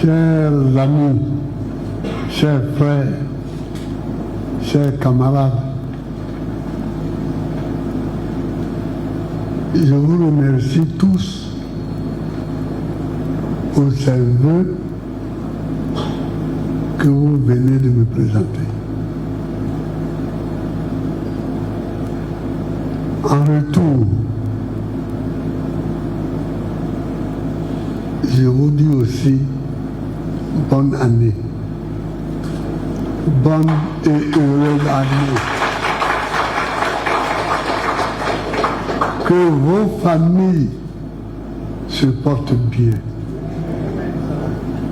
Chers amis, chers frères, chers camarades, je vous remercie tous pour ces vœux que vous venez de me présenter. En retour, je vous dis aussi bonne année. Bonne et heureuse année. Que vos familles se portent bien.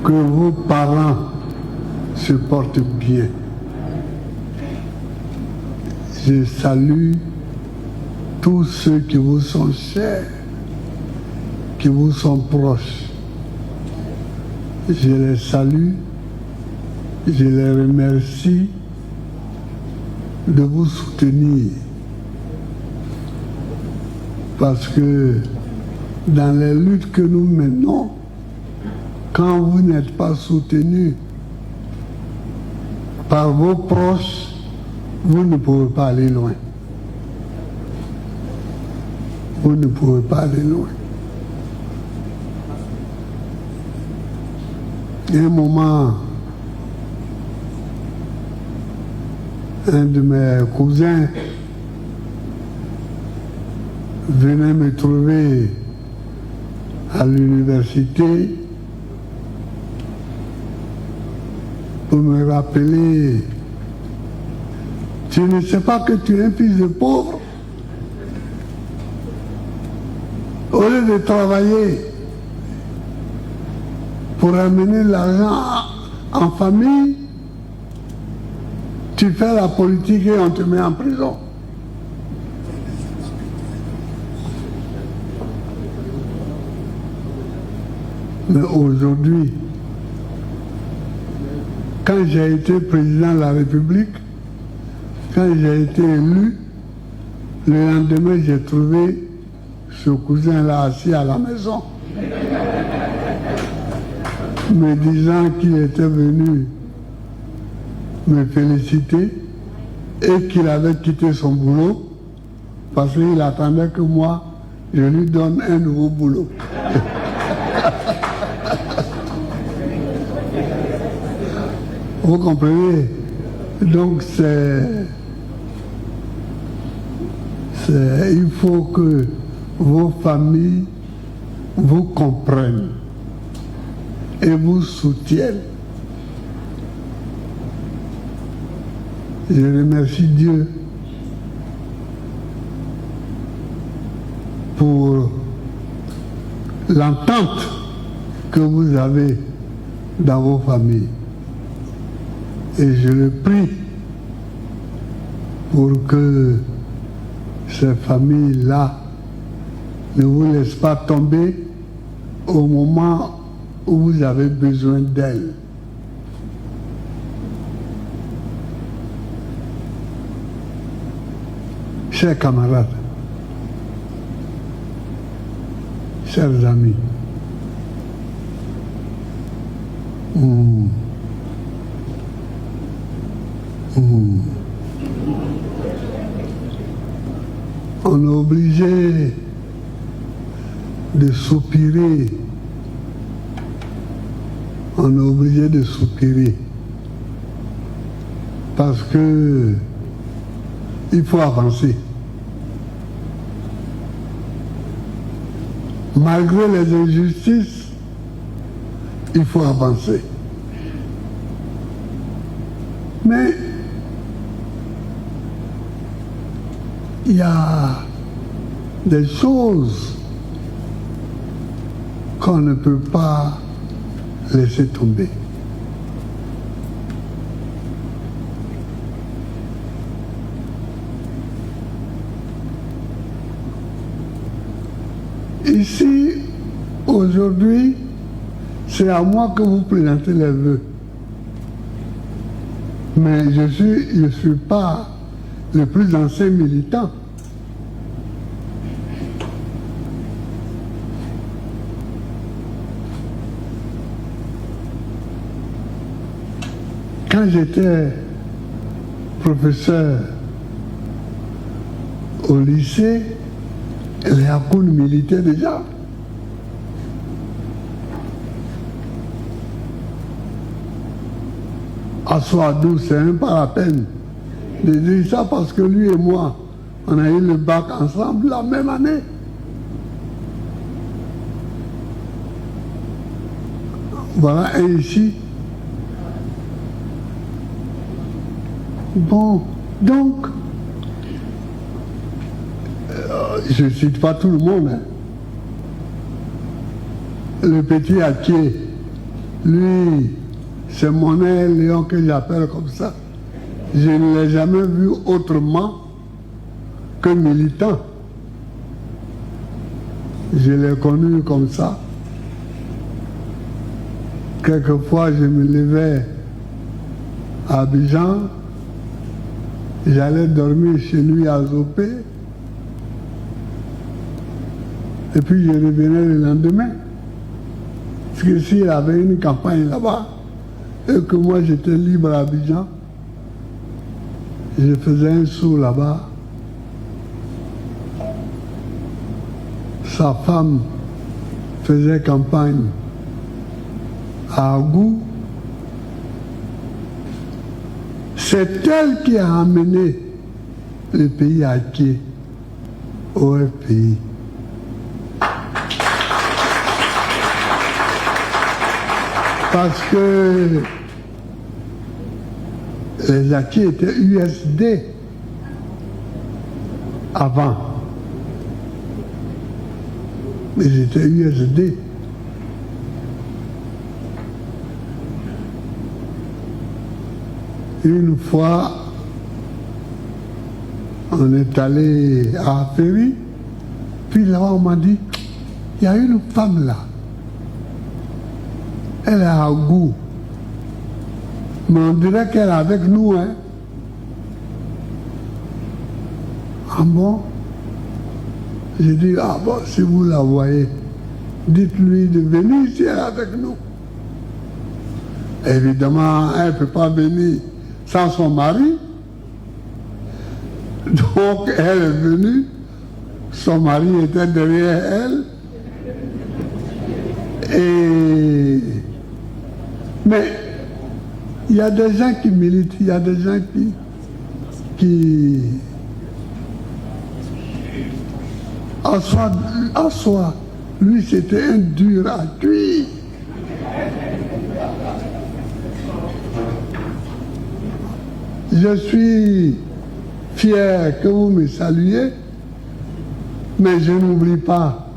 Que vos parents se portent bien. Je salue tous ceux qui vous sont chers, qui vous sont proches. Je les salue, je les remercie de vous soutenir. Parce que dans les luttes que nous menons, quand vous n'êtes pas soutenu par vos proches, vous ne pouvez pas aller loin. Vous ne pouvez pas aller loin. Il y a un moment, un de mes cousins venait me trouver à l'université pour me rappeler: tu ne sais pas que tu es un fils de pauvre? Au lieu de travailler pour amener l'argent en famille, tu fais la politique et on te met en prison. Mais aujourd'hui, quand j'ai été président de la République, quand j'ai été élu, le lendemain, j'ai trouvé ce cousin-là assis à la maison, me disant qu'il était venu me féliciter et qu'il avait quitté son boulot parce qu'il attendait que moi, je lui donne un nouveau boulot. Vous comprenez? Donc il faut que vos familles vous comprennent et vous soutiennent. Je remercie Dieu pour l'entente que vous avez dans vos familles. Et je le prie pour que ces familles-là ne vous laissent pas tomber au moment où vous avez besoin d'elles. Chers camarades, chers amis, on est obligé de soupirer. On est obligé de soupirer. Parce que il faut avancer. Malgré les injustices, il faut avancer. Mais il y a des choses qu'on ne peut pas laisser tomber. Ici, aujourd'hui, c'est à moi que vous présentez les vœux. Mais je ne suis pas le plus ancien militant. Quand j'étais professeur au lycée, les Hakouns militaient déjà. Assoadou, c'est même pas la peine de dire ça parce que lui et moi, on a eu le bac ensemble la même année. Voilà un ici. Bon, donc, je ne cite pas tout le monde. Hein. Le petit Akié, lui, c'est mon Léon que j'appelle comme ça. Je ne l'ai jamais vu autrement que militant. Je l'ai connu comme ça. Quelquefois, je me levais à Abidjan, j'allais dormir chez lui à Zopé, et puis je revenais le lendemain. Parce que s'il avait une campagne là-bas, et que moi j'étais libre à Abidjan, je faisais un saut là-bas. Sa femme faisait campagne à Agou. C'est elle qui a amené le pays à pied au FPI. Parce que les acquis étaient USD avant. Mais ils étaient USD. Une fois, on est allé à Ferry, puis là-bas on m'a dit, il y a une femme là. Elle est à Gou. Mais on dirait qu'elle est avec nous, hein. Ah bon? J'ai dit, ah bon, si vous la voyez, dites-lui de venir si elle est avec nous. Évidemment, elle ne peut pas venir sans son mari. Donc, elle est venue. Son mari était derrière elle. Mais il y a des gens qui militent, il y a des gens qui en soi, lui c'était un dur à cuire. Je suis fier que vous me saluiez, mais je n'oublie pas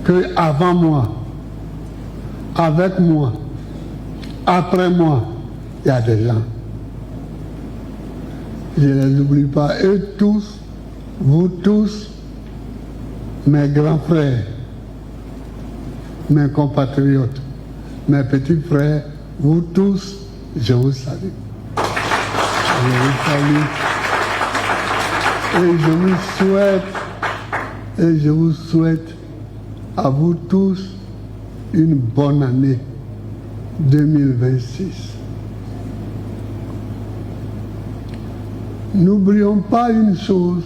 que avant moi, avec moi, après moi, il y a des gens. Je ne les oublie pas. Eux tous, vous tous, mes grands frères, mes compatriotes, mes petits frères, vous tous, je vous salue. Je vous salue. Et je vous souhaite à vous tous une bonne année 2026. N'oublions pas une chose.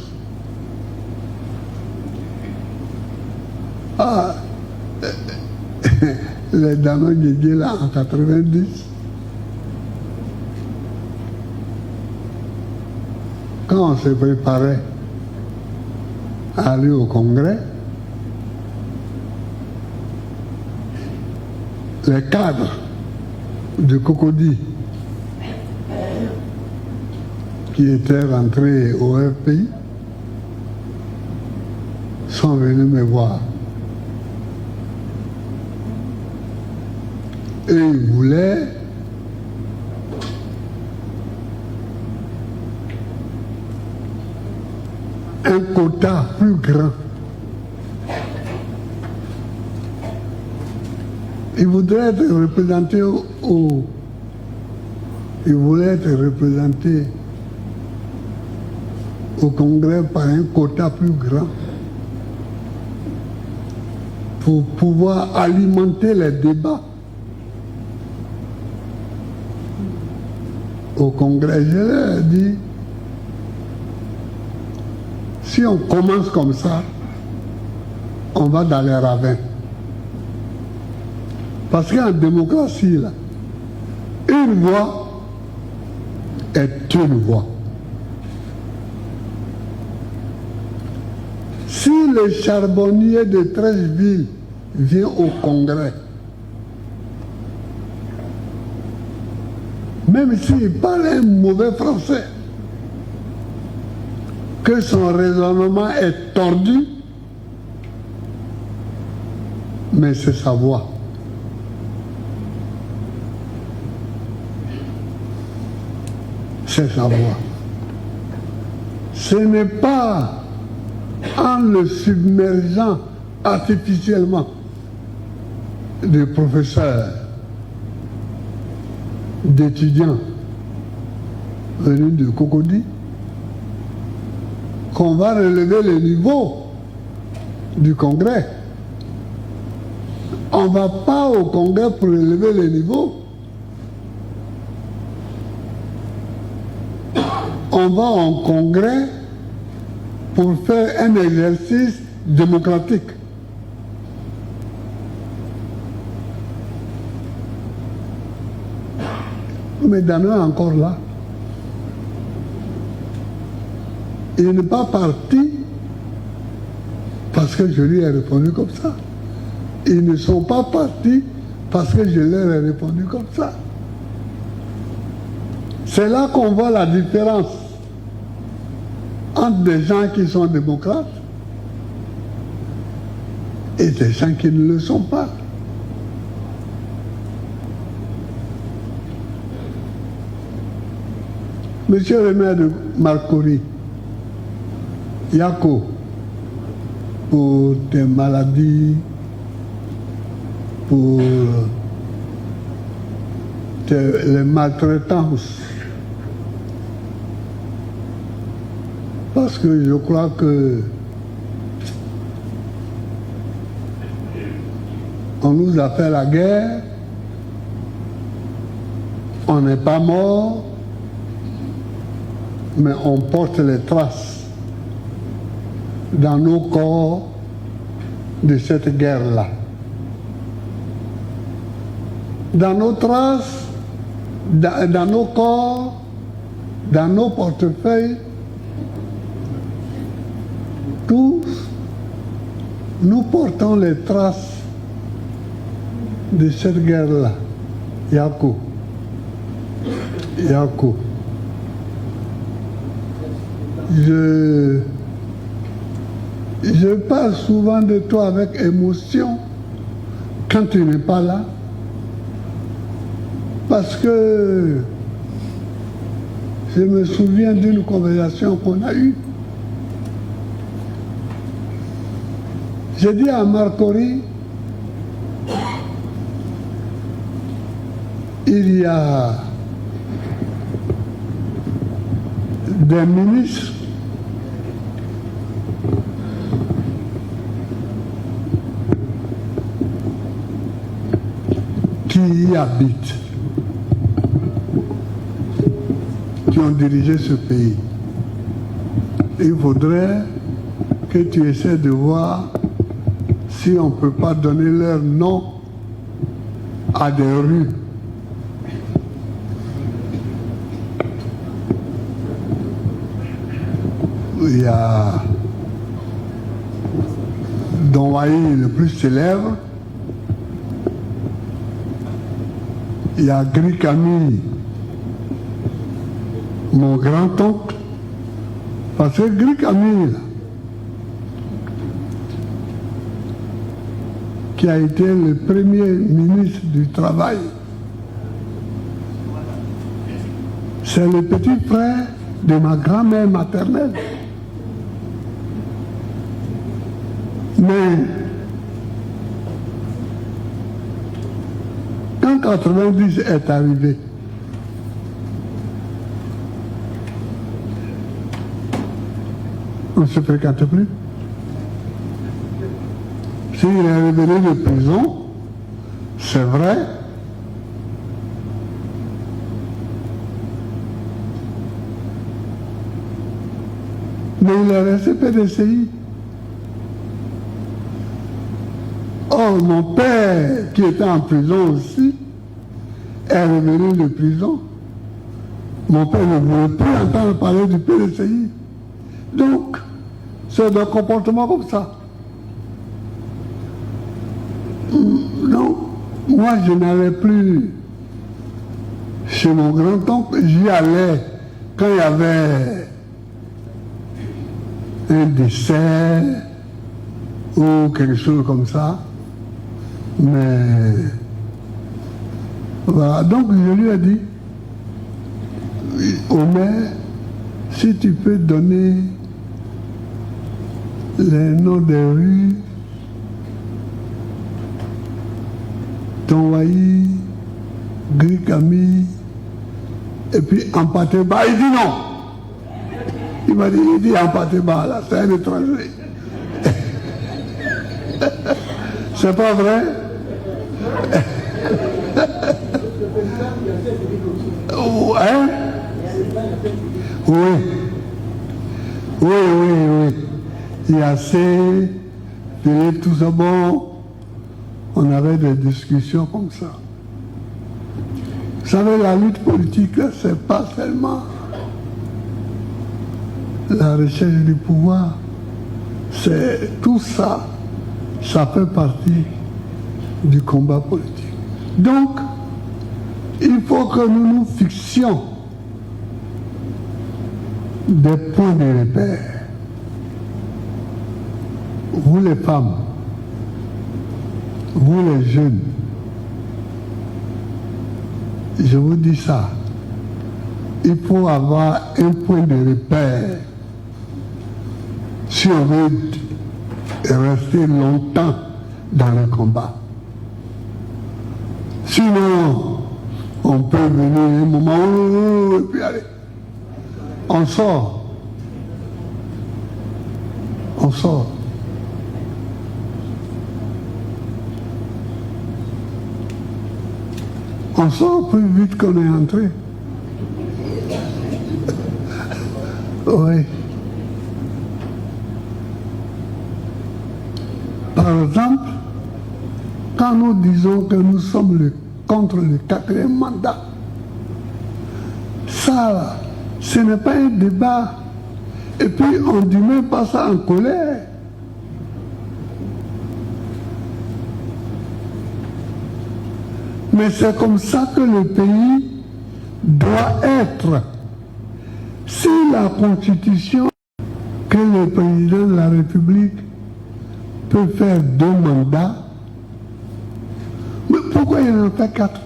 Les Dano Guégué là en 90, quand on se préparait à aller au Congrès, les cadres de Cocody qui étaient rentrés au FPI sont venus me voir. Et ils voulaient un quota plus grand. Ils voudraient être représentés ils voulaient être représentés au Congrès par un quota plus grand pour pouvoir alimenter les débats au Congrès, je leur ai dit, si on commence comme ça, on va dans les ravins. Parce qu'en démocratie, là, une voix est une voix. Si le charbonnier de Treichville vient au Congrès, même s'il parle un mauvais français, que son raisonnement est tordu, mais c'est sa voix. C'est sa voix. Ce n'est pas en le submergeant artificiellement de professeurs, d'étudiants venus de Cocody qu'on va relever le niveau du Congrès. On ne va pas au Congrès pour relever le niveau. On va en Congrès pour faire un exercice démocratique. Mais Dano est encore là. Il n'est pas parti parce que je lui ai répondu comme ça. Ils ne sont pas partis parce que je leur ai répondu comme ça. C'est là qu'on voit la différence entre des gens qui sont démocrates et des gens qui ne le sont pas. Monsieur le maire de Marcory, Yako, pour tes maladies, pour les maltraitances, parce que je crois que on nous a fait la guerre, on n'est pas mort, mais on porte les traces dans nos corps de cette guerre-là. Dans nos traces, dans nos corps, dans nos portefeuilles, tous, nous portons les traces de cette guerre-là. Yako. Yako. Je parle souvent de toi avec émotion quand tu n'es pas là, parce que je me souviens d'une conversation qu'on a eue. J'ai dit à Marcory, il y a des ministres qui y habitent, qui ont dirigé ce pays. Il faudrait que tu essaies de voir si on ne peut pas donner leur nom à des rues. Il y a Don Wahi, le plus célèbre. Il y a Gris Camille, mon grand-oncle. Parce que Gris Camille, qui a été le premier ministre du Travail, c'est le petit frère de ma grand-mère maternelle. Mais quand 90 est arrivé, on ne se fréquente plus. S'il est revenu de prison, c'est vrai, Mais il est resté PDCI. Or, mon père, qui était en prison aussi, est revenu de prison. Mon père ne voulait plus entendre parler du PDCI. Donc, c'est un comportement comme ça. Donc, moi, je n'allais plus chez mon grand-oncle. J'y allais quand il y avait un décès ou quelque chose comme ça. Mais voilà, donc je lui ai dit, Omer, si tu peux donner les noms des rues, Tonwaï, Grikami, et puis Ampateba, il dit non. Il m'a dit, Ampateba, là, c'est un étranger. C'est pas vrai? Hein? Oui. Il y a assez, Philippe, tout ça, bon, on avait des discussions comme ça. Vous savez, la lutte politique, c'est pas seulement la recherche du pouvoir, c'est tout ça, ça fait partie du combat politique. Donc, il faut que nous nous fixions des points de repère. Vous les femmes, vous les jeunes, je vous dis ça, il faut avoir un point de repère si on veut rester longtemps dans le combat. Sinon, on peut venir un moment et puis aller. On sort. On sort. On sort plus vite qu'on est entré. Oui. Par exemple, quand nous disons que nous sommes contre le 4e mandat, ça, ce n'est pas un débat. Et puis, on ne dit même pas ça en colère. Mais c'est comme ça que le pays doit être. Si la Constitution, que le président de la République peut faire 2 mandats, mais pourquoi il en fait 4?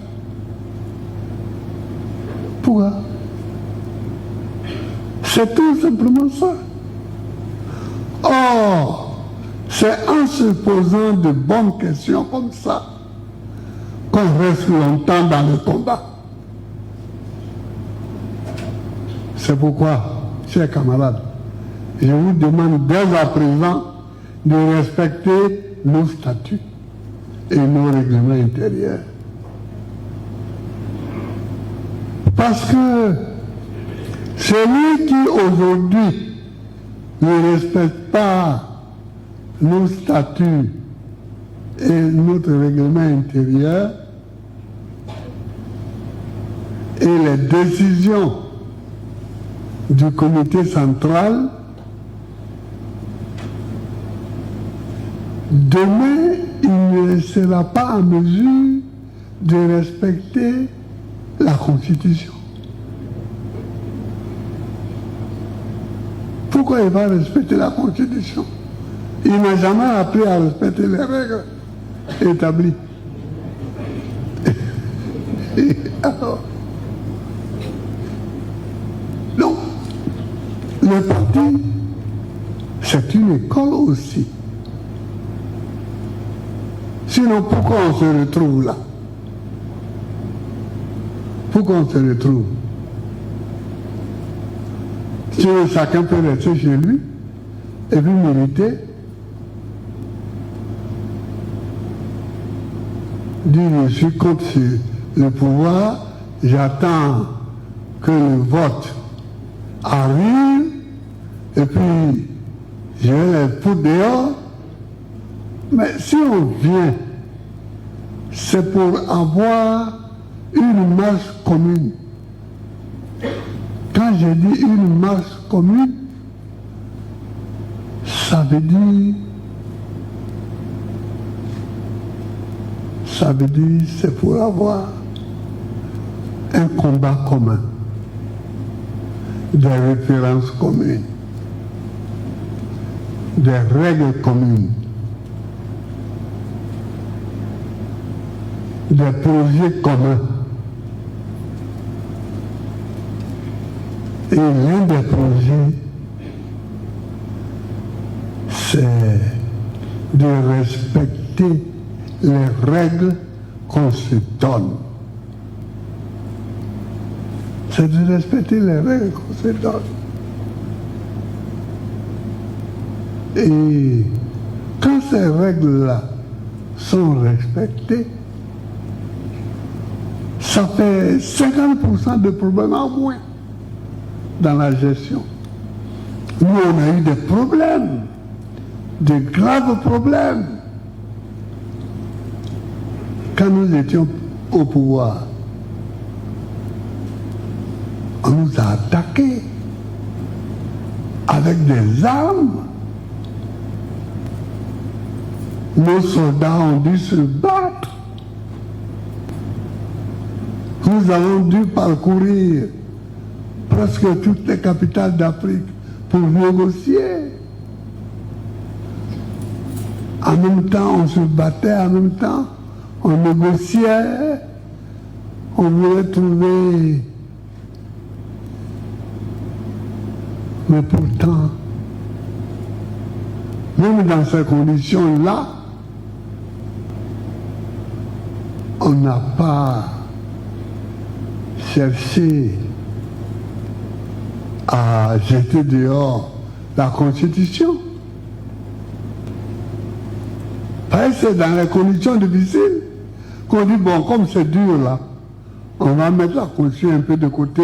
Pourquoi? C'est tout simplement ça. Or, c'est en se posant de bonnes questions comme ça qu'on reste longtemps dans le combat. C'est pourquoi, chers camarades, je vous demande dès à présent de respecter nos statuts et nos règlements intérieurs. Parce que celui qui aujourd'hui ne respecte pas nos statuts et notre règlement intérieur et les décisions du comité central, demain, il ne sera pas en mesure de respecter la Constitution. Pourquoi il va respecter la Constitution? Il n'a jamais appris à respecter les règles établies. Alors, donc, le parti, c'est une école aussi. Sinon, pourquoi on se retrouve là? Pourquoi on se retrouve? Sinon, chacun peut rester chez lui et puis mériter. Dire je suis contre le pouvoir, j'attends que le vote arrive et puis je vais les foutre dehors. Mais si on vient, c'est pour avoir une marche commune. Quand je dis une marche commune, ça veut dire c'est pour avoir un combat commun, des références communes, des règles communes, des projets communs. Et l'un des projets, c'est de respecter les règles qu'on se donne. C'est de respecter les règles qu'on se donne. Et quand ces règles-là sont respectées, ça fait 50% de problèmes en moins dans la gestion. Nous, on a eu des problèmes, de graves problèmes, quand nous étions au pouvoir. On nous a attaqués avec des armes. Nos soldats ont dû se battre. Nous avons dû parcourir presque toutes les capitales d'Afrique pour négocier. En même temps, on se battait, en même temps, on négociait, on voulait trouver. Mais pourtant, même dans ces conditions-là, on n'a pas cherché à jeter dehors la Constitution. Parce que c'est dans les conditions difficiles qu'on dit, bon, comme c'est dur là, on va mettre la Constitution un peu de côté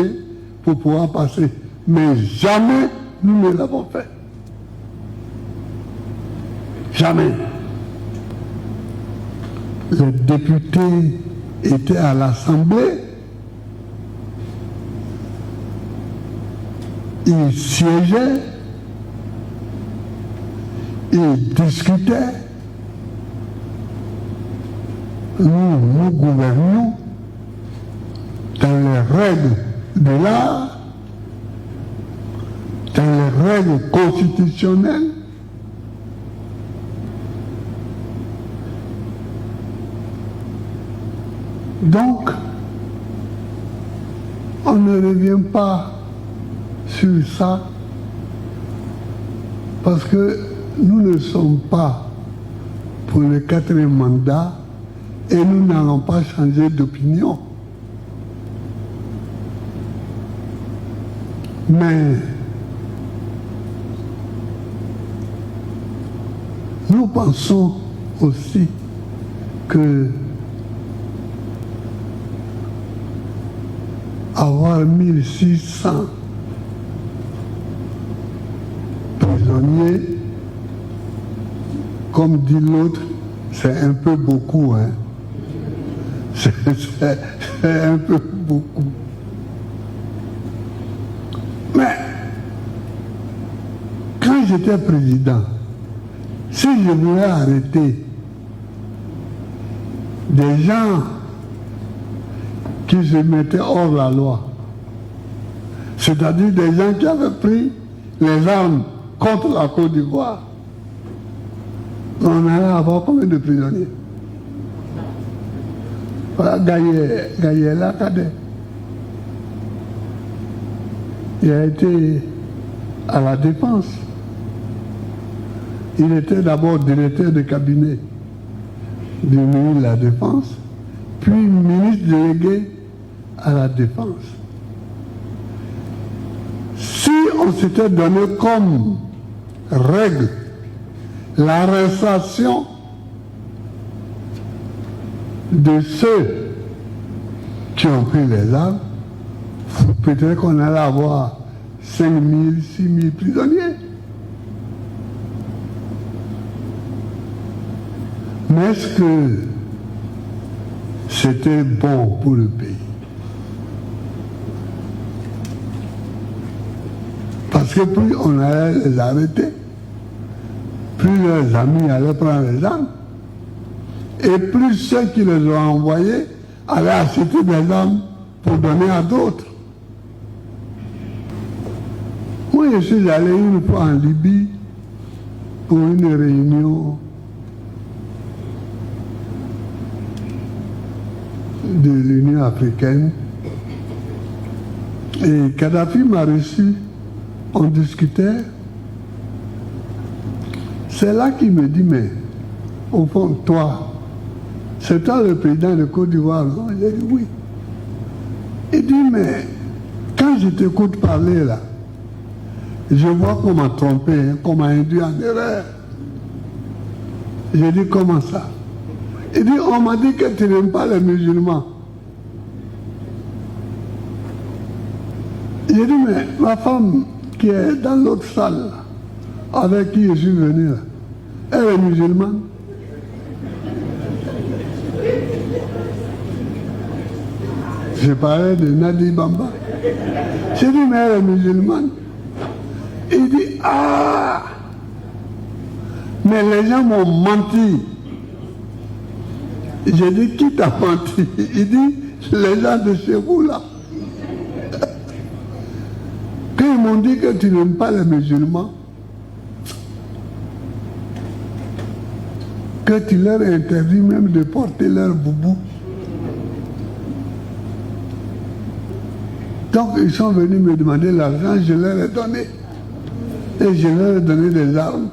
pour pouvoir passer. Mais jamais nous ne l'avons fait. Jamais. Les députés étaient à l'Assemblée. Ils siégeaient. Ils discutaient. Nous gouvernons dans les règles de l'art, dans les règles constitutionnelles. Donc, on ne revient pas sur ça parce que nous ne sommes pas pour le 4e mandat et nous n'allons pas changer d'opinion. Mais nous pensons aussi que avoir 1600 prisonniers, comme dit l'autre, c'est un peu beaucoup, hein. C'est un peu beaucoup. Mais quand j'étais président, si je voulais arrêter des gens qui se mettaient hors la loi, c'est-à-dire des gens qui avaient pris les armes contre la Côte d'Ivoire, on allait avoir combien de prisonniers? Voilà, Gaïela Cadet. Il a été à la Défense. Il était d'abord directeur de cabinet du ministre de la Défense, puis ministre délégué à la Défense. Si on s'était donné comme règle l'arrestation de ceux qui ont pris les armes, peut-être qu'on allait avoir 5 000, 6 000 prisonniers. Mais est-ce que c'était bon pour le pays? Parce que plus on allait les arrêter, plus leurs amis allaient prendre les armes, et plus ceux qui les ont envoyés allaient acheter des armes pour donner à d'autres. Moi, je suis allé une fois en Libye pour une réunion de l'Union africaine, et Kadhafi m'a reçu, on discutait. C'est là qu'il me dit, mais au fond, toi, c'est toi le président de Côte d'Ivoire, non? J'ai dit oui. Il dit, mais quand je t'écoute parler là, je vois qu'on m'a trompé, hein, qu'on m'a induit en erreur. J'ai dit, comment ça? Il dit, on m'a dit que tu n'aimes pas les musulmans. J'ai dit, mais ma femme qui est dans l'autre salle, avec qui je suis venu, là, elle est musulmane. Je parlais de Nadi Bamba. J'ai dit, mais elle est musulmane. Il dit, ah, mais les gens m'ont menti. J'ai dit, qui t'a menti? Il dit, les gens de chez vous là. Quand ils m'ont dit que tu n'aimes pas les musulmans, que tu leur interdis même de porter leur boubou. Donc ils sont venus me demander l'argent, je leur ai donné. Et je leur ai donné des armes.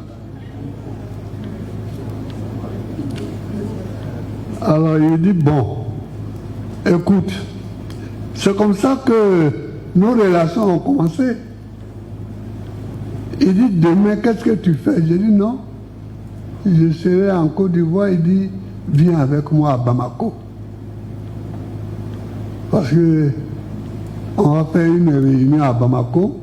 Alors il dit, bon, écoute, c'est comme ça que nos relations ont commencé. Il dit, demain, qu'est-ce que tu fais? J'ai dit, non, je serai en Côte d'Ivoire. Il dit, viens avec moi à Bamako. Parce que on va faire une réunion à Bamako.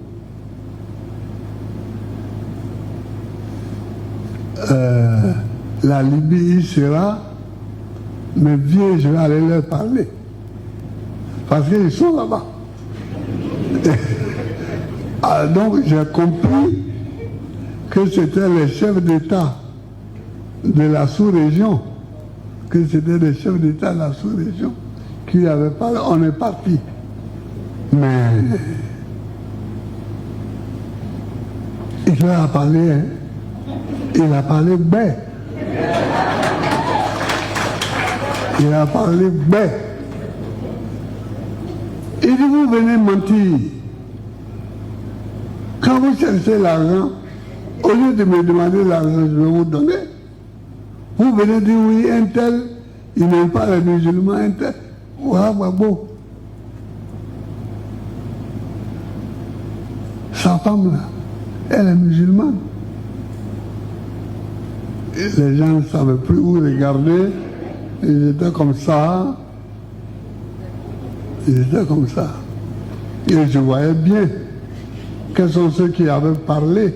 La Libye y sera, mais viens, je vais aller leur parler. Parce qu'ils sont là-bas. Donc j'ai compris que c'était les chefs d'État de la sous-région, que c'était les chefs d'État de la sous-région qui avaient parlé. On est parti. Mais il leur a parlé, hein. Il a parlé bête. Il a parlé bête. Il dit, vous venez mentir. Quand vous cherchez l'argent, au lieu de me demander l'argent, je vais vous donner. Vous venez dire, oui, un tel, il n'aime pas les musulmans, un tel. Voilà, bon. Sa femme, là, elle est musulmane. Et les gens ne savaient plus où regarder. Ils étaient comme ça. Ils étaient comme ça. Et je voyais bien quels sont ceux qui avaient parlé.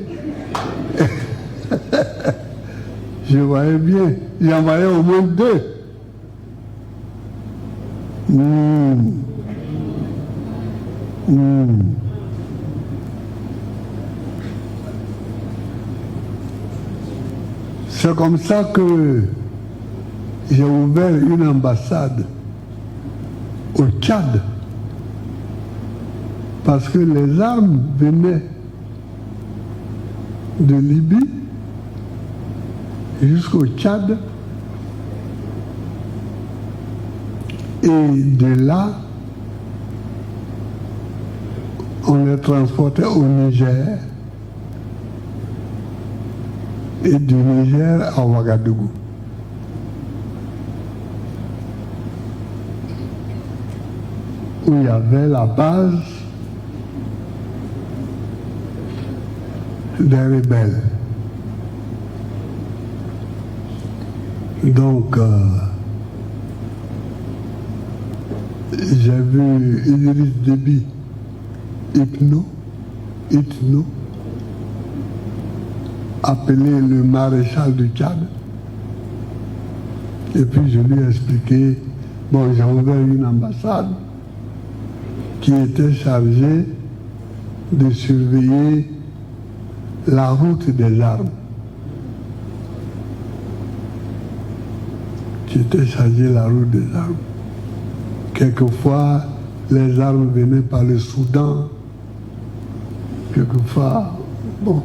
Je voyais bien. J'en voyais au moins deux. C'est comme ça que j'ai ouvert une ambassade au Tchad. Parce que les armes venaient de Libye jusqu'au Tchad. Et de là, on les transportait au Niger. Et du Niger à Ouagadougou. Où il y avait la base des rebelles. Donc, j'ai vu Idriss Déby, Itno, appelé le maréchal du Tchad. Et puis je lui ai expliqué, bon, j'ai ouvert une ambassade qui était chargée de surveiller la route des armes. Qui était chargée de la route des armes. Quelquefois, les armes venaient par le Soudan. Quelquefois, bon.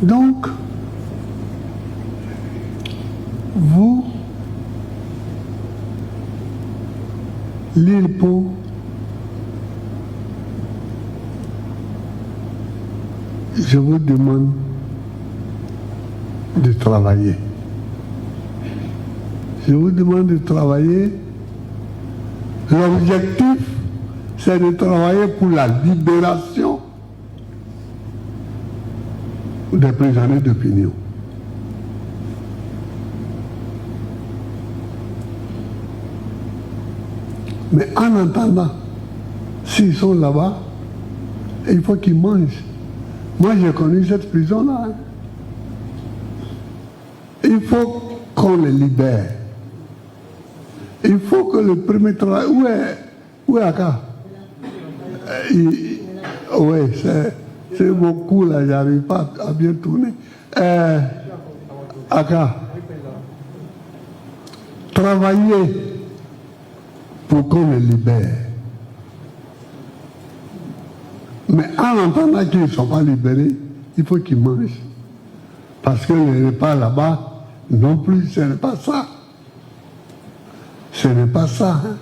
Donc, vous, l'île Pau, je vous demande de travailler. Je vous demande de travailler. L'objectif, c'est de travailler pour la libération des prisonniers d'opinion. Mais en attendant, s'ils sont là-bas, il faut qu'ils mangent. Moi, j'ai connu cette prison-là. Hein. Il faut qu'on les libère. Il faut que le premier travail... Où est Aka? Oui, c'est beaucoup là, j'arrive pas à bien tourner. Aka, travailler pour qu'on les libère. Mais en entendant qu'ils ne sont pas libérés, il faut qu'ils mangent. Parce que les repas là-bas, non plus, ce n'est pas ça. Ce n'est pas ça. Hein.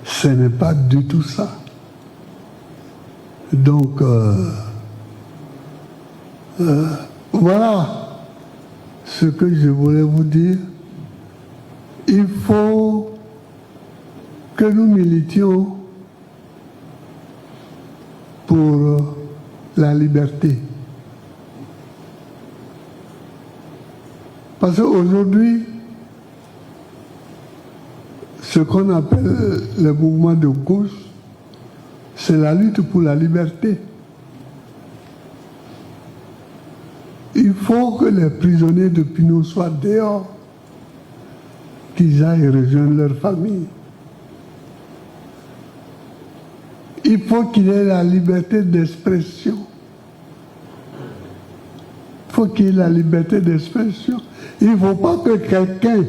Ce n'est pas du tout ça. Donc, voilà ce que je voulais vous dire. Il faut que nous militions pour la liberté. Parce qu'aujourd'hui, ce qu'on appelle le mouvement de gauche, c'est la lutte pour la liberté. Il faut que les prisonniers d'opinion soient dehors, qu'ils aillent rejoindre leur famille. Il faut qu'il y ait la liberté d'expression. Il faut qu'il y ait la liberté d'expression. Il ne faut pas que quelqu'un,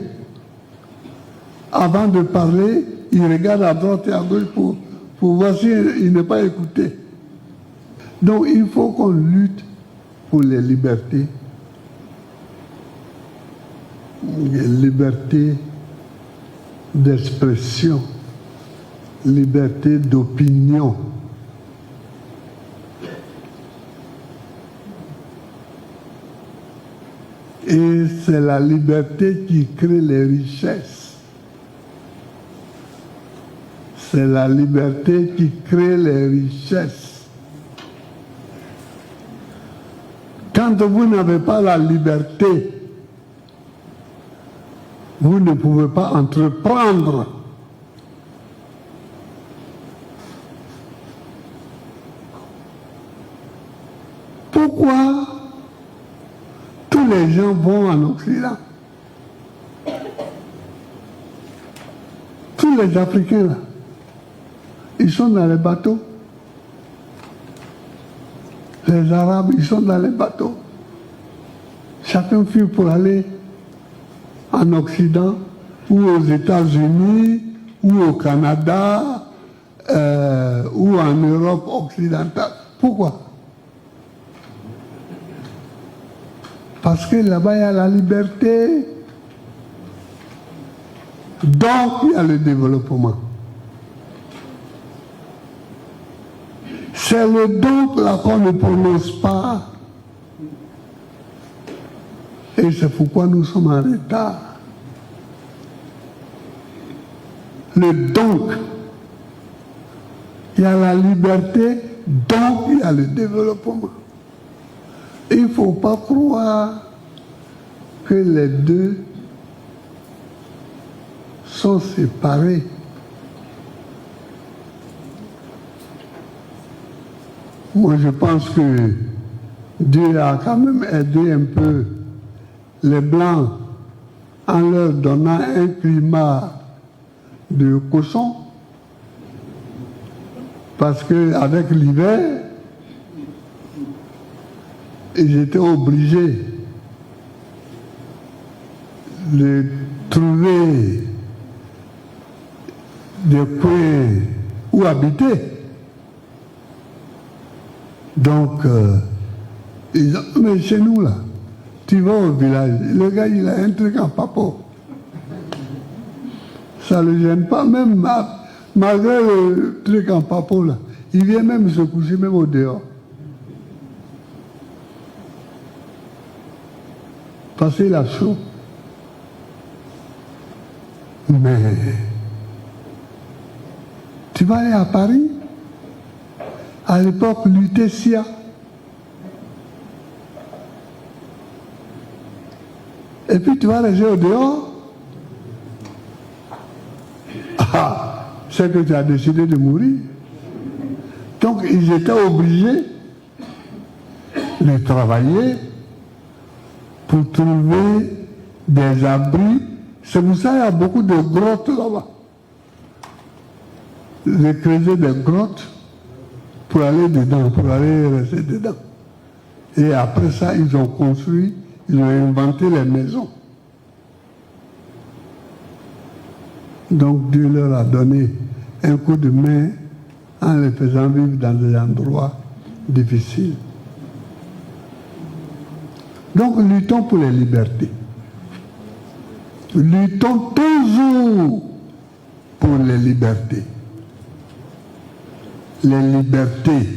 avant de parler, il regarde à droite et à gauche pour voir s'il n'est pas écouté. Donc il faut qu'on lutte pour les libertés. Les libertés d'expression, liberté d'opinion. Et c'est la liberté qui crée les richesses. C'est la liberté qui crée les richesses. Quand vous n'avez pas la liberté, vous ne pouvez pas entreprendre. Pourquoi tous les gens vont en Occident? Tous les Africains là, ils sont dans les bateaux. Les Arabes, ils sont dans les bateaux. Chacun fuit pour aller en Occident, ou aux États-Unis, ou au Canada, ou en Europe occidentale. Pourquoi? Parce que là-bas, il y a la liberté. Donc, il y a le développement. C'est le donc là qu'on ne prononce pas. Et c'est pourquoi nous sommes en retard. Le donc, il y a la liberté, donc il y a le développement. Il ne faut pas croire que les deux sont séparés. Moi, je pense que Dieu a quand même aidé un peu les Blancs en leur donnant un climat de cochon, parce qu'avec l'hiver, ils étaient obligés de trouver des coins où habiter. Donc, mais chez nous là, tu vas au village, le gars il a un truc en papo. Ça ne le gêne pas, même malgré le truc en papo là. Il vient même se coucher, même au dehors. Parce qu'il a chaud. Mais tu vas aller à Paris, à l'époque, Lutetia. Et puis tu vas rester au dehors. Ah, c'est que tu as décidé de mourir. Donc ils étaient obligés de travailler pour trouver des abris. C'est pour ça qu'il y a beaucoup de grottes là-bas. De creuser des grottes pour aller dedans, pour aller rester dedans. Et après ça, ils ont construit, ils ont inventé les maisons. Donc Dieu leur a donné un coup de main en les faisant vivre dans des endroits difficiles. Donc luttons pour les libertés. Luttons toujours pour les libertés. Les libertés.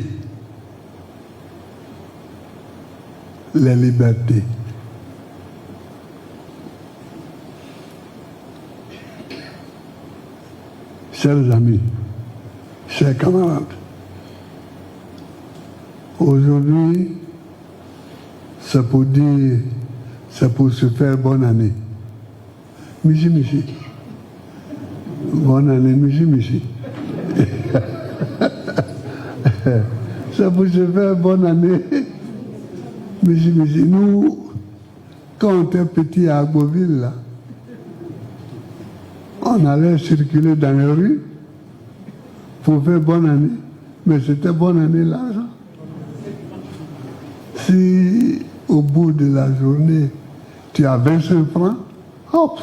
Les libertés. Chers amis, chers camarades, aujourd'hui, c'est pour dire, c'est pour se faire bonne année. Michi. Bonne année, Michi. C'est pour se faire bonne année. Michi. Nous, quand on était petits à Agboville, là, on allait circuler dans les rues pour faire bonne année. Mais c'était bonne année l'argent. Si au bout de la journée, tu as 25 francs, hop,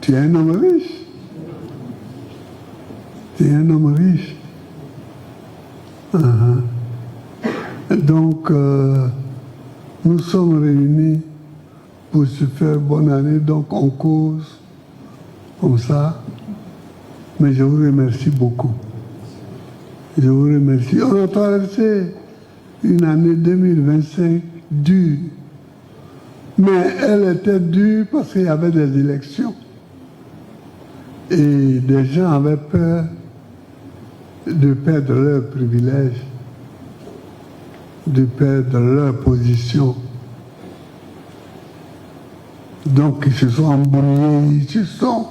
tu es un homme riche. Tu es un homme riche. Donc, nous sommes réunis pour se faire bonne année, donc on cause comme ça. Mais je vous remercie beaucoup. Je vous remercie. On a traversé une année 2025 dure. Mais elle était dure parce qu'il y avait des élections. Et des gens avaient peur de perdre leurs privilèges, de perdre leur position. Donc ils se sont embrouillés, ils se sont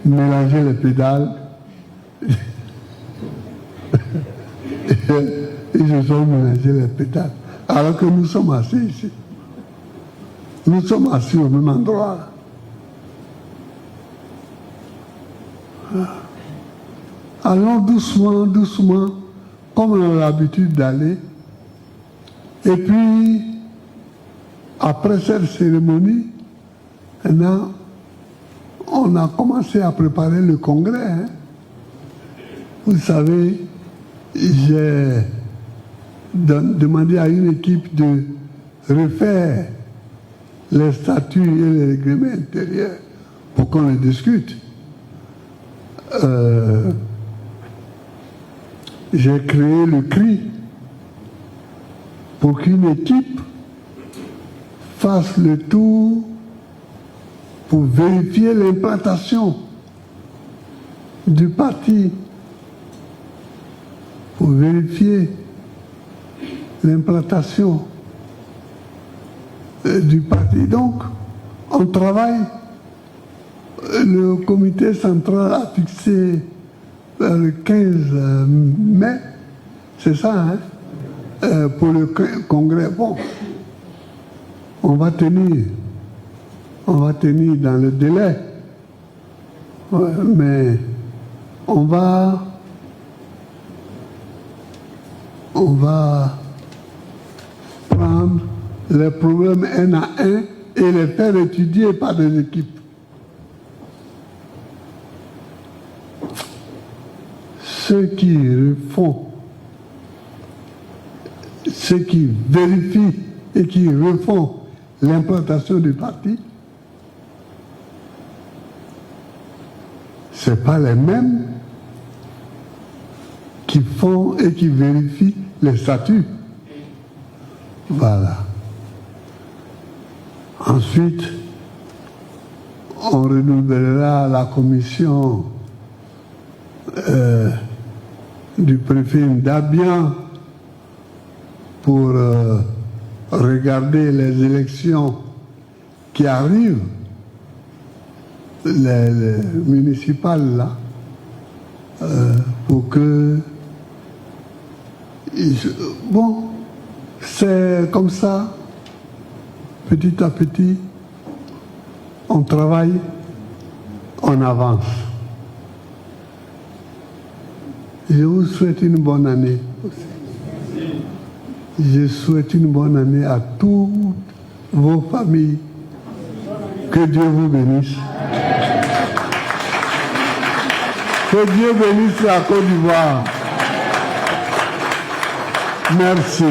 mélangé les pédales. Ils se sont mélangés les pédales. Alors que nous sommes assis ici. Nous sommes assis au même endroit. Allons doucement, doucement, comme on a l'habitude d'aller. Et puis, après cette cérémonie, maintenant, on a commencé à préparer le congrès. Hein. Vous savez, j'ai demandé à une équipe de refaire les statuts et les règlements intérieurs pour qu'on les discute. J'ai créé le CRI pour qu'une équipe fasse le tour pour vérifier l'implantation du parti, pour vérifier l'implantation du parti. Donc, on travaille. Le comité central a fixé le 15 mai, c'est ça, hein? pour le congrès. Bon, on va tenir dans le délai. Ouais, mais on va prendre les problèmes un à un et les faire étudier par des équipes. Ceux qui refont, ceux qui vérifient et qui refont l'implantation du parti, ce n'est pas les mêmes qui font et qui vérifient les statuts. Voilà. Ensuite, on renouvellera la commission du préfet Ndabian pour regarder les élections qui arrivent, les municipales là, pour que... Bon, c'est comme ça, petit à petit, on travaille, on avance. Je vous souhaite une bonne année aussi. Je souhaite une bonne année à toutes vos familles. Que Dieu vous bénisse. Que Dieu bénisse la Côte d'Ivoire. Merci.